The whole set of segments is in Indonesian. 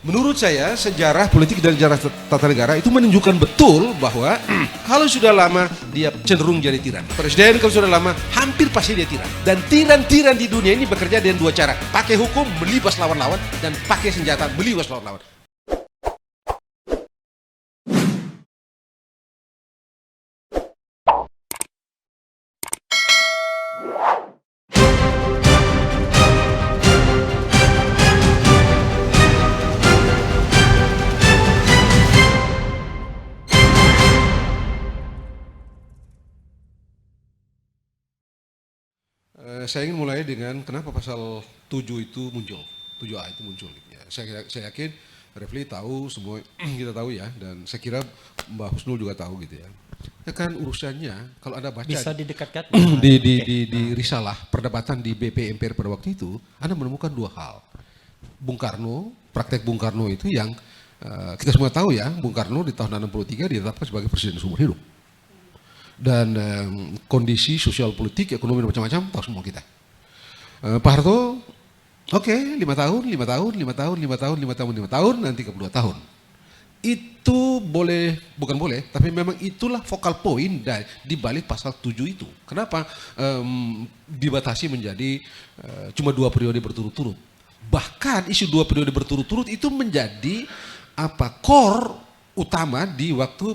Menurut saya, sejarah politik dan sejarah tata negara itu menunjukkan betul bahwa kalau sudah lama dia cenderung jadi tiran. Presiden kalau sudah lama hampir pasti dia tiran. Dan tiran-tiran di dunia ini bekerja dengan dua cara. Pakai hukum melibas lawan-lawan dan pakai senjata melibas lawan-lawan. Saya ingin mulai dengan kenapa pasal 7 itu muncul, 7A itu muncul. Gitu ya. Saya yakin Refli tahu, semua kita tahu ya, dan saya kira Mbak Husnul juga tahu gitu ya. Ya kan urusannya kalau Anda baca bisa didekatkan di risalah perdebatan di BP MPR pada waktu itu, Anda menemukan dua hal. Bung Karno, praktek Bung Karno itu yang kita semua tahu ya, Bung Karno di tahun 63 ditetapkan sebagai presiden seumur hidup. Dan kondisi sosial politik, ekonomi dan macam-macam tahu semua kita. Pak Harto, oke, 5 tahun, nanti 32 tahun. Itu boleh, bukan boleh, tapi memang itulah vokal poin di balik pasal 7 itu. Kenapa dibatasi menjadi cuma 2 periode berturut-turut? Bahkan isu 2 periode berturut-turut itu menjadi core utama di waktu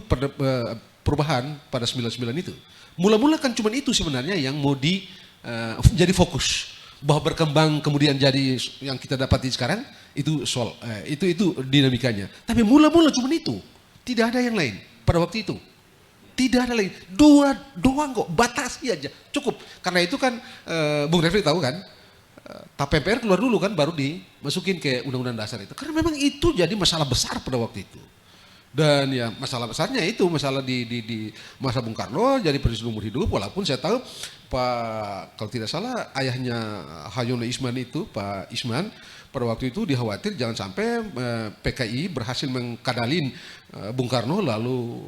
perubahan pada 99 itu. Mula-mula kan cuma itu sebenarnya yang mau jadi fokus. Bahwa berkembang kemudian jadi yang kita dapati sekarang itu soal itu dinamikanya. Tapi mula-mula cuma itu. Tidak ada yang lain pada waktu itu. Tidak ada lain. Dua doang kok, batasi aja. Cukup. Karena itu kan Bung Refli tahu kan, TAP MPR keluar dulu kan baru dimasukin ke Undang-Undang Dasar itu. Karena memang itu jadi masalah besar pada waktu itu. Dan ya masalah besarnya itu masalah di masa Bung Karno jadi presiden umur hidup, walaupun saya tahu Pak, kalau tidak salah ayahnya Hayono Isman itu, Pak Isman pada waktu itu dikhawatir jangan sampai PKI berhasil mengkadalin Bung Karno lalu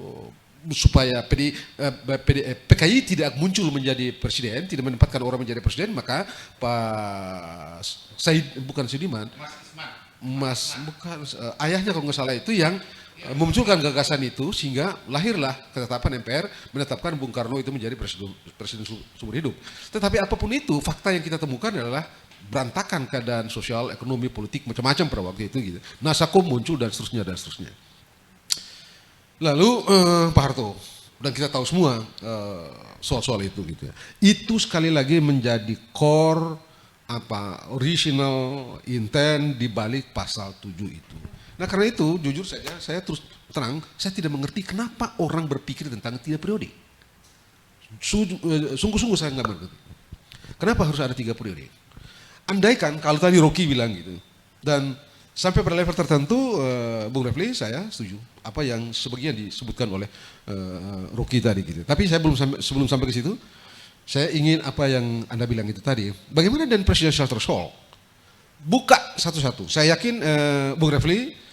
supaya PKI tidak muncul menjadi presiden, tidak menempatkan orang menjadi presiden, maka Pak Said, bukan Sudiman, ayahnya kalau nggak salah itu yang memunculkan gagasan itu sehingga lahirlah ketetapan MPR menetapkan Bung Karno itu menjadi presiden seumur hidup. Tetapi apapun itu, fakta yang kita temukan adalah berantakan keadaan sosial, ekonomi, politik macam-macam pada waktu itu gitu. Nasakom muncul dan seterusnya dan seterusnya. Lalu Pak Harto, dan kita tahu semua soal-soal itu gitu ya. Itu sekali lagi menjadi core original intent di balik pasal 7 itu. Nah karena itu jujur saja saya terus terang, saya tidak mengerti kenapa orang berpikir tentang 3 periode. Sungguh-sungguh saya nggak mengerti. Kenapa harus ada 3 periode? Andaikan kalau tadi Rocky bilang gitu, dan sampai pada level tertentu Bung Refli saya setuju apa yang sebagian disebutkan oleh Rocky tadi gitu. Tapi saya sebelum sampai ke situ, saya ingin apa yang Anda bilang itu tadi. Bagaimana dengan presidential threshold? Buka satu-satu. Saya yakin Bung Refli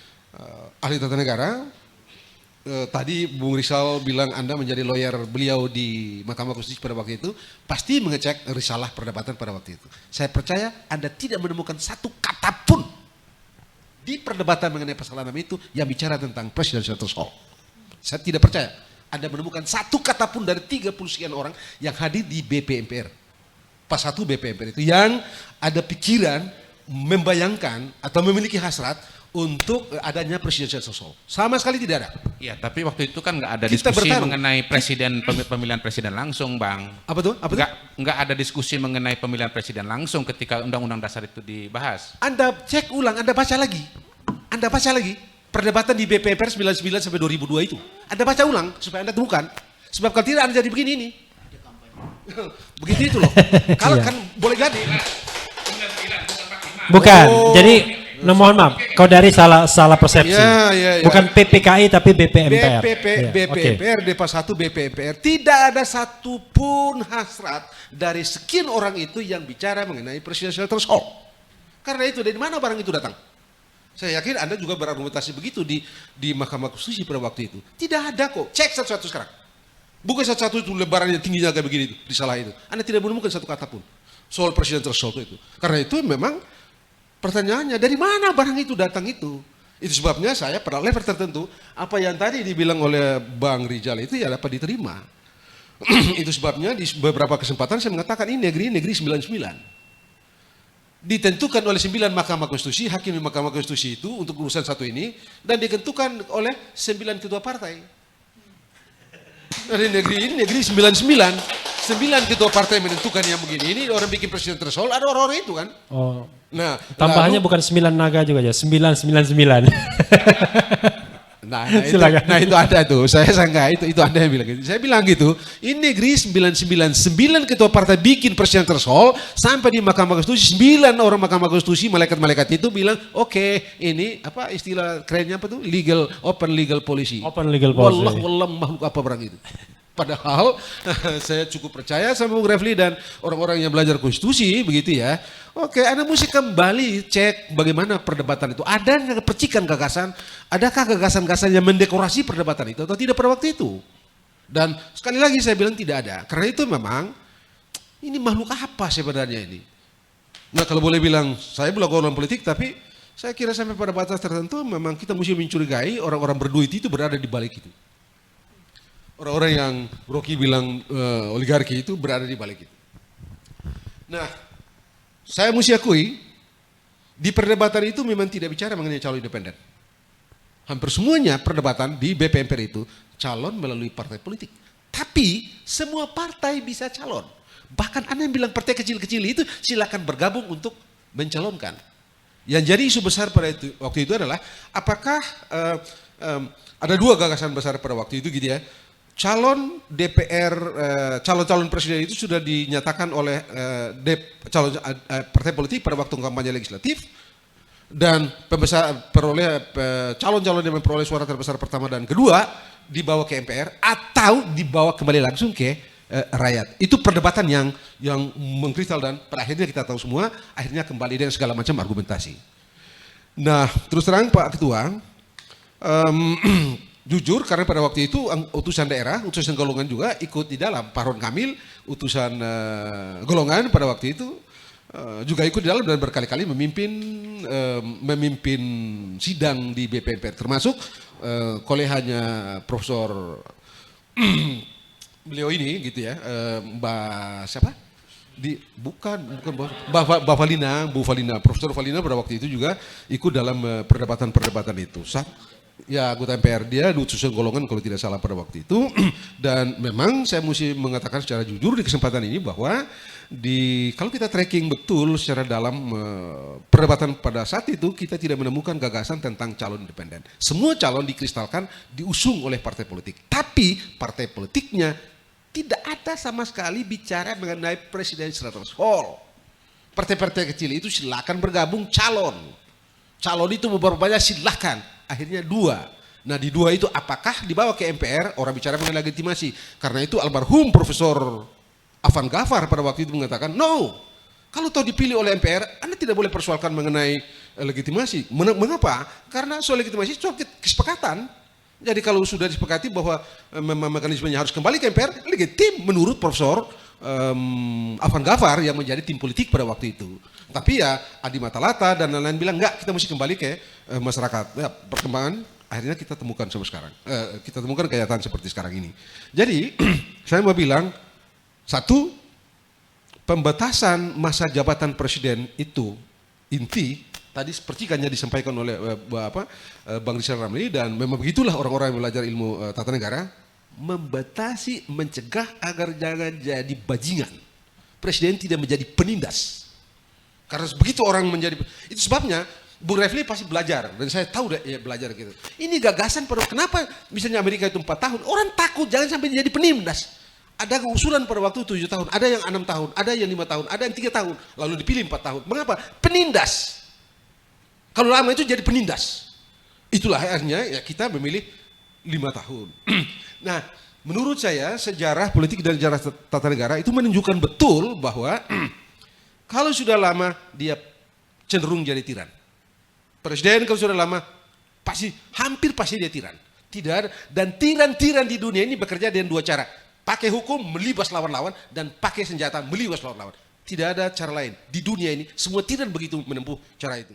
ahli tata negara, tadi Bung Rizal bilang Anda menjadi lawyer beliau di Mahkamah Konstitusi pada waktu itu, pasti mengecek risalah perdebatan pada waktu itu. Saya percaya Anda tidak menemukan satu kata pun di perdebatan mengenai pasal 6 itu yang bicara tentang presidential threshold. Saya tidak percaya Anda menemukan satu kata pun dari 30 sekian orang yang hadir di BP MPR. Pas 1 BP MPR itu yang ada pikiran, membayangkan atau memiliki hasrat untuk adanya presidential threshold. Sama sekali tidak ada. Ya, tapi waktu itu kan nggak ada Kita diskusi bertarung. mengenai pemilihan presiden langsung, Bang. Apa tuh? Apa tuh? Nggak ada diskusi mengenai pemilihan presiden langsung ketika Undang-Undang Dasar itu dibahas. Anda cek ulang, Anda baca lagi. Anda baca lagi perdebatan di BPR 99 sampai 2002 itu. Anda baca ulang supaya Anda temukan. Sebab kalau tidak Anda jadi begini ini. Begitu itu loh. Kalau kan boleh jadi. bukan. Jadi mohon maaf, kau dari salah persepsi. Ya. Bukan PPKI tapi BP MPR. BP MPR, DPA 1 BP MPR. Tidak ada satupun hasrat dari sekian orang itu yang bicara mengenai presidential threshold. Karena itu dari mana barang itu datang? Saya yakin Anda juga berargumentasi begitu di Mahkamah Konstitusi pada waktu itu. Tidak ada kok. Cek satu-satu sekarang. Bukan satu-satu itu lebaran yang tingginya kayak begini itu, risalah itu. Anda tidak menemukan satu kata pun soal presidential threshold itu. Karena itu memang pertanyaannya dari mana barang itu datang itu? Itu sebabnya saya pada level tertentu, apa yang tadi dibilang oleh Bang Rizal itu ya dapat diterima. Itu sebabnya di beberapa kesempatan saya mengatakan ini negeri 99. Ditentukan oleh 9 Mahkamah Konstitusi, hakim di Mahkamah Konstitusi itu untuk urusan satu ini, dan ditentukan oleh 9 ketua partai. Dari negeri ini negeri 99, 9 ketua partai menentukan yang begini, ini orang bikin presiden threshold, ada orang-orang itu kan. Oh. Nah, Tambahannya lalu- bukan 9 naga juga ya, 999. Nah, Silakan. itu ada tuh. Saya sangka itu Anda yang bilang gitu. Saya bilang gitu. Ini negeri 999 ketua partai bikin presiden threshold sampai di Mahkamah Konstitusi 9 orang Mahkamah Konstitusi malaikat-malaikat itu bilang, "Oke, ini apa istilah kerennya apa tuh? Open legal policy." Open legal policy. Wallah makhluk apa barang itu. Padahal saya cukup percaya sama Bung Refli dan orang-orang yang belajar konstitusi begitu ya. Oke, Anda mesti kembali cek bagaimana perdebatan itu. Ada nggak percikan gagasan? Adakah gagasan-gagasan yang mendekorasi perdebatan itu atau tidak pada waktu itu? Dan sekali lagi saya bilang tidak ada. Karena itu memang ini makhluk apa sebenarnya ini? Nah kalau boleh bilang saya bukan orang politik tapi saya kira sampai pada batas tertentu memang kita mesti mencurigai orang-orang berduit itu berada di balik itu. Orang-orang yang Rocky bilang oligarki itu berada di balik itu. Nah, saya mesti akui di perdebatan itu memang tidak bicara mengenai calon independen. Hampir semuanya perdebatan di BPMPR itu calon melalui partai politik. Tapi semua partai bisa calon. Bahkan Anda yang bilang partai kecil-kecil itu silakan bergabung untuk mencalonkan. Yang jadi isu besar pada waktu itu adalah apakah ada dua gagasan besar pada waktu itu gitu ya. Calon DPR, calon-calon presiden itu sudah dinyatakan oleh calon partai politik pada waktu kampanye legislatif dan calon-calon yang memperoleh suara terbesar pertama dan kedua dibawa ke MPR atau dibawa kembali langsung ke rakyat. Itu perdebatan yang mengkristal dan pada akhirnya kita tahu semua akhirnya kembali dengan segala macam argumentasi. Nah, terus terang Pak Ketua, jujur karena pada waktu itu utusan daerah, utusan golongan juga ikut di dalam. Pak Ron Kamil, utusan golongan pada waktu itu juga ikut di dalam dan berkali-kali memimpin sidang di BPMPR termasuk koleganya Profesor beliau ini gitu ya, Mbak siapa? Bukan Bu Valina, Profesor Valina pada waktu itu juga ikut dalam perdebatan-perdebatan itu. Ya anggota MPR dia utusan golongan kalau tidak salah pada waktu itu dan memang saya mesti mengatakan secara jujur di kesempatan ini bahwa kalau kita tracking betul secara dalam perdebatan pada saat itu kita tidak menemukan gagasan tentang calon independen. Semua calon dikristalkan diusung oleh partai politik, tapi partai politiknya tidak ada sama sekali bicara mengenai presidential threshold. Partai-partai kecil itu silakan bergabung calon itu beberapa banyak silakan. Akhirnya 2. Nah di 2 itu apakah dibawa ke MPR orang bicara mengenai legitimasi. Karena itu almarhum Profesor Afan Ghaffar pada waktu itu mengatakan no. Kalau tahu dipilih oleh MPR Anda tidak boleh persoalkan mengenai legitimasi. Mengapa? Karena soal legitimasi soal kesepakatan. Jadi kalau sudah disepakati bahwa mekanismenya harus kembali ke MPR legitim menurut Profesor Afan Ghaffar yang menjadi tim politik pada waktu itu. Tapi ya Adi Matalata dan lain-lain bilang enggak, kita mesti kembali ke masyarakat. Ya, perkembangan akhirnya kita temukan sampai sekarang. Kita temukan kenyataan seperti sekarang ini. Jadi saya mau bilang satu, pembatasan masa jabatan presiden itu inti tadi seperti kan disampaikan oleh Bang Rizal Ramli dan memang begitulah orang-orang yang belajar ilmu tata negara. Membatasi, mencegah agar jangan jadi bajingan. Presiden tidak menjadi penindas. Karena begitu orang menjadi, itu sebabnya Bung Refli pasti belajar dan saya tahu dia belajar gitu. Ini gagasan kenapa misalnya Amerika itu 4 tahun, orang takut jangan sampai jadi penindas. Ada usulan pada waktu 7 tahun, ada yang 6 tahun, ada yang 5 tahun, ada yang 3 tahun, lalu dipilih 4 tahun. Mengapa? Penindas. Kalau lama itu jadi penindas. Itulah akhirnya ya kita memilih 5 tahun. Nah, menurut saya sejarah politik dan sejarah tata negara itu menunjukkan betul bahwa kalau sudah lama dia cenderung jadi tiran. Presiden kalau sudah lama hampir pasti dia tiran. Tidak ada, dan tiran-tiran di dunia ini bekerja dengan 2 cara. Pakai hukum melibas lawan-lawan dan pakai senjata melibas lawan-lawan. Tidak ada cara lain. Di dunia ini semua tiran begitu menempuh cara itu.